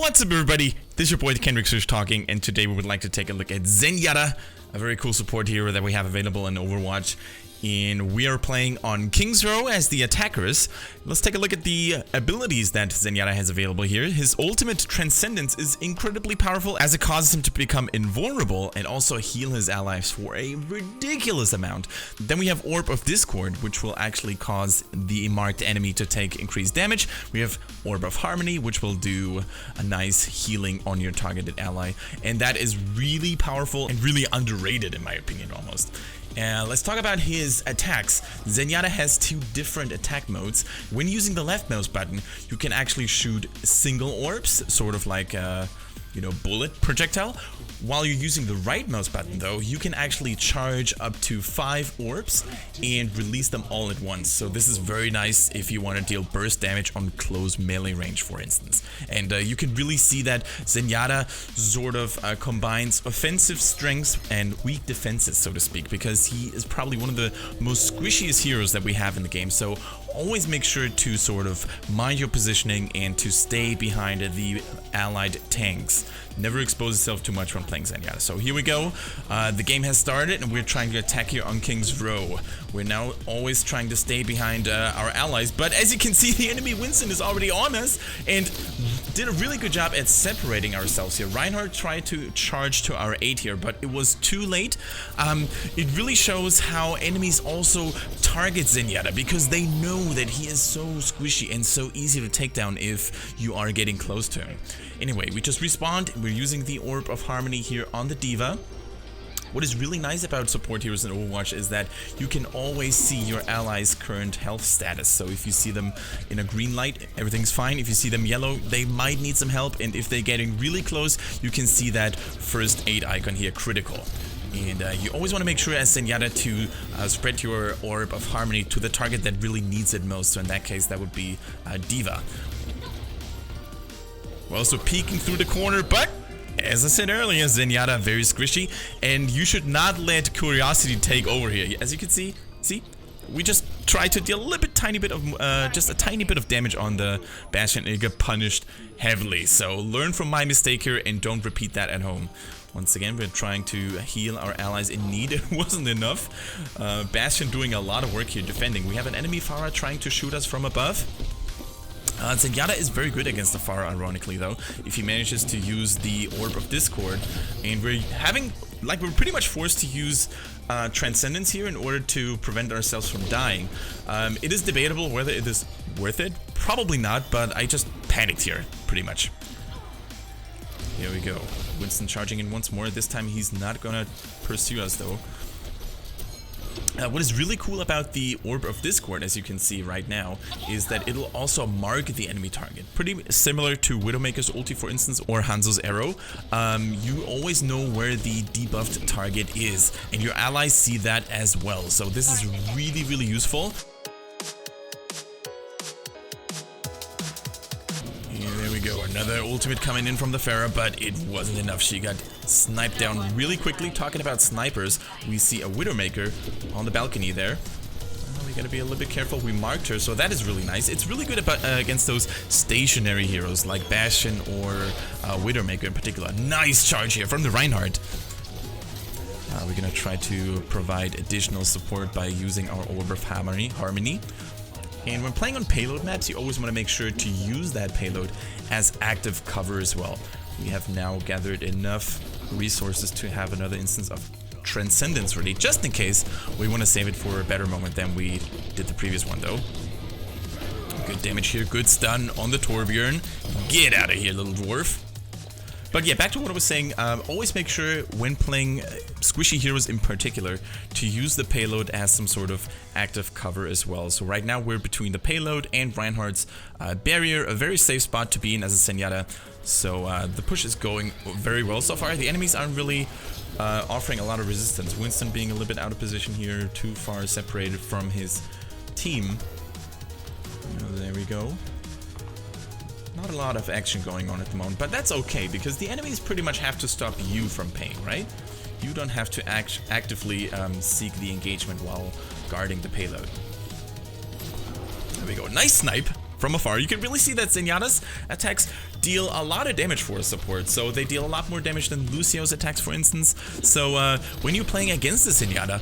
What's up, everybody? This is your boy Kendrick talking, and today we would like to take a look at Zenyatta, a very cool support hero that we have available in Overwatch. And we are playing on King's Row as the attackers. Let's take a look at the abilities that Zenyatta has available here. His ultimate Transcendence is incredibly powerful as it causes him to become invulnerable and also heal his allies for a ridiculous amount. Then we have Orb of Discord, which will actually cause the marked enemy to take increased damage. We have Orb of Harmony, which will do a nice healing on your targeted ally. And that is really powerful and really underrated in my opinion almost. Let's talk about his attacks. Zenyatta has two different attack modes. When using the left mouse button, you can actually shoot single orbs, sort of like a, bullet projectile. While you're using the right mouse button though, you can actually charge up to 5 orbs and release them all at once. So this is very nice if you want to deal burst damage on close melee range, for instance. And you can really see that Zenyatta sort of combines offensive strengths and weak defenses, so to speak, because he is probably one of the most squishiest heroes that we have in the game. So always make sure to sort of mind your positioning and to stay behind the allied tanks. Never expose yourself too much when playing Zenyatta. So here we go. The game has started and we're trying to attack here on King's Row. We're now always trying to stay behind our allies, but as you can see, the enemy Winston is already on us and did a really good job at separating ourselves here. Reinhardt tried to charge to our aid here, but it was too late. It really shows how enemies also target Zenyatta because they know that he is so squishy and so easy to take down if you are getting close to him. Anyway, we just respawned. We're using the Orb of Harmony here on the D.Va. What is really nice about support heroes in Overwatch is that you can always see your allies' current health status. So if you see them in a green light, everything's fine. If you see them yellow, they might need some help. And if they're getting really close, you can see that first aid icon here, critical. And you always want to make sure as Zenyatta to spread your Orb of Harmony to the target that really needs it most. So in that case, that would be D.Va. We're also peeking through the corner, but as I said earlier, Zenyatta very squishy, and you should not let curiosity take over here. As you can see, we just try to deal a little bit, just a tiny bit of damage on the Bastion and get punished heavily. So learn from my mistake here and don't repeat that at home. Once again, we're trying to heal our allies in need. It wasn't enough. Bastion doing a lot of work here defending. We have an enemy Pharah trying to shoot us from above. Zenyatta is very good against the Pharah, ironically though, if he manages to use the Orb of Discord, and we're pretty much forced to use Transcendence here in order to prevent ourselves from dying. It is debatable whether it is worth it, probably not, but I just panicked here, pretty much. Here we go, Winston charging in once more. This time he's not gonna pursue us though. What is really cool about the Orb of Discord, as you can see right now, is that it'll also mark the enemy target. Pretty similar to Widowmaker's ulti, for instance, or Hanzo's arrow. You always know where the debuffed target is, and your allies see that as well. So this is really, really useful. There we go, another ultimate coming in from the Pharah, but it wasn't enough. She got sniped down really quickly. Talking about snipers, we see a Widowmaker on the balcony there. We gotta be a little bit careful. We marked her, so that is really nice. It's really good about, against those stationary heroes like Bastion or Widowmaker in particular. Nice charge here from the Reinhardt. We're gonna try to provide additional support by using our Orb of Harmony. And when playing on payload maps, you always want to make sure to use that payload as active cover as well. We have now gathered enough resources to have another instance of Transcendence ready, just in case we want to save it for a better moment than we did the previous one though. Good damage here, good stun on the Torbjorn. Get out of here, little dwarf. But yeah, back to what I was saying, always make sure when playing squishy heroes in particular to use the payload as some sort of active cover as well. So right now we're between the payload and Reinhardt's barrier, a very safe spot to be in as a Zenyatta. So the push is going very well so far. The enemies aren't really offering a lot of resistance. Winston being a little bit out of position here, too far separated from his team. There we go. Not a lot of action going on at the moment, but that's okay because the enemies pretty much have to stop you from paying, right? You don't have to actively seek the engagement while guarding the payload. There we go. Nice snipe. from afar, you can really see that Zenyatta's attacks deal a lot of damage for a support. So they deal a lot more damage than Lucio's attacks, for instance. So when you're playing against the Zenyatta,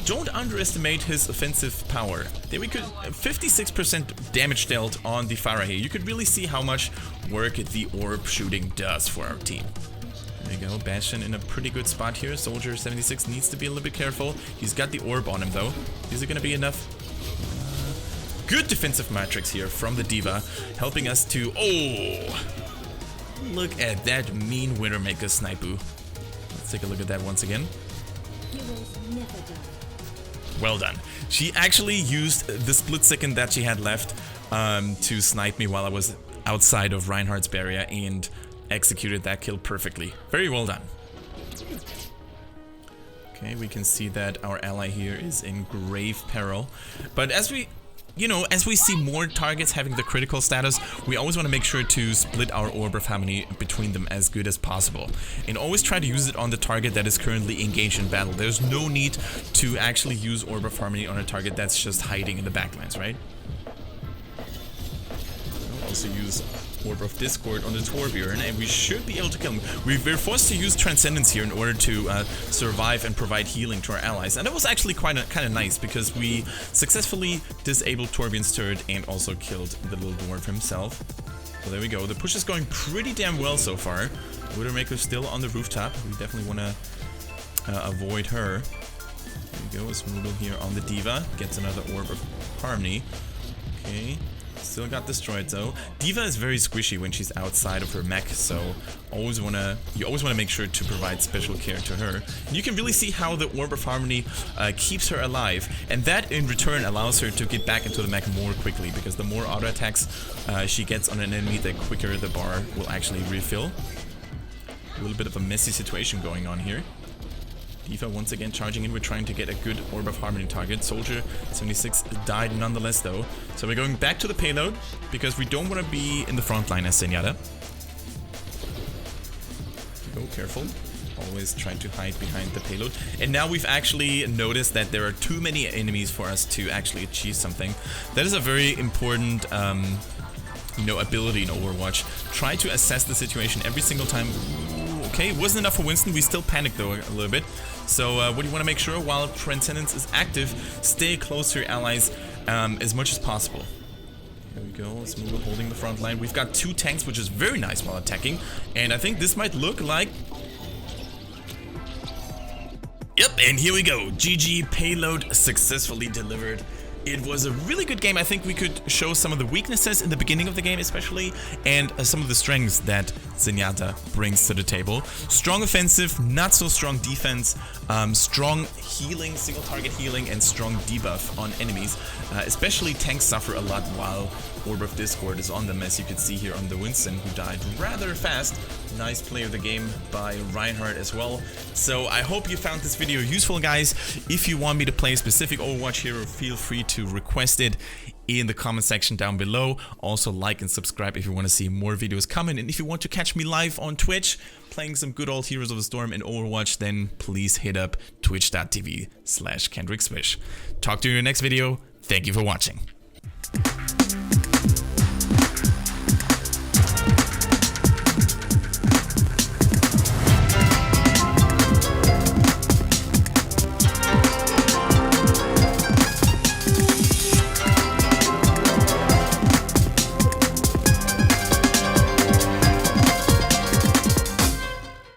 don't underestimate his offensive power. There we could 56% damage dealt on the Pharah here. You could really see how much work the orb shooting does for our team. There you go, Bastion in a pretty good spot here. Soldier 76 needs to be a little bit careful. He's got the orb on him though. Is it gonna be enough? Good defensive matrix here from the D.Va, helping us to... Oh! Look at that mean Widowmaker Sniper. Let's take a look at that once again. Well done. She actually used the split second that she had left to snipe me while I was outside of Reinhardt's barrier and executed that kill perfectly. Very well done. Okay, we can see that our ally here is in grave peril. But as we... You know, as we see more targets having the critical status, we always want to make sure to split our Orb of Harmony between them as good as possible. And always try to use it on the target that is currently engaged in battle. There's no need to actually use Orb of Harmony on a target that's just hiding in the backlines, right? We'll also use Orb of Discord on the Torbjorn, and we should be able to kill him. We're forced to use Transcendence here in order to survive and provide healing to our allies, and that was actually kind of nice because we successfully disabled Torbjorn's turret and also killed the little dwarf himself. So there we go. The push is going pretty damn well so far. Widowmaker's still on the rooftop. We definitely want to avoid her. There we go. Smoodle here on the D.Va gets another Orb of Harmony. Okay. Still got destroyed though. D.Va is very squishy when she's outside of her mech, so you always want to make sure to provide special care to her. And you can really see how the Orb of Harmony keeps her alive, and that in return allows her to get back into the mech more quickly, because the more auto attacks she gets on an enemy, the quicker the bar will actually refill. A little bit of a messy situation going on here. D.Va once again charging in. We're trying to get a good Orb of Harmony target. Soldier 76 died nonetheless though. So we're going back to the payload because we don't want to be in the front line as Zenyatta. Go careful. Always try to hide behind the payload. And now we've actually noticed that there are too many enemies for us to actually achieve something. That is a very important you know, ability in Overwatch. Try to assess the situation every single time. Okay, wasn't enough for Winston. We still panicked though a little bit. So what do you want to make sure while Transcendence is active, stay close to your allies as much as possible. Here we go. Smooth holding the front line. We've got 2 tanks, which is very nice while attacking. And I think this might look like... Yep, and here we go. GG, payload successfully delivered. It was a really good game. I think we could show some of the weaknesses in the beginning of the game especially, and some of the strengths that Zenyatta brings to the table. Strong offensive, not so strong defense, strong healing, single target healing, and strong debuff on enemies. Especially tanks suffer a lot while Orb of Discord is on them, as you can see here on the Winston, who died rather fast. Nice play of the game by Reinhardt as well. So I hope you found this video useful, guys. If you want me to play a specific Overwatch hero, feel free to request it in the comment section down below. Also like and subscribe if you want to see more videos coming. And if you want to catch me live on Twitch playing some good old Heroes of the Storm in Overwatch, then please hit up twitch.tv/KendrickSwish. Talk to you in the next video. Thank you for watching.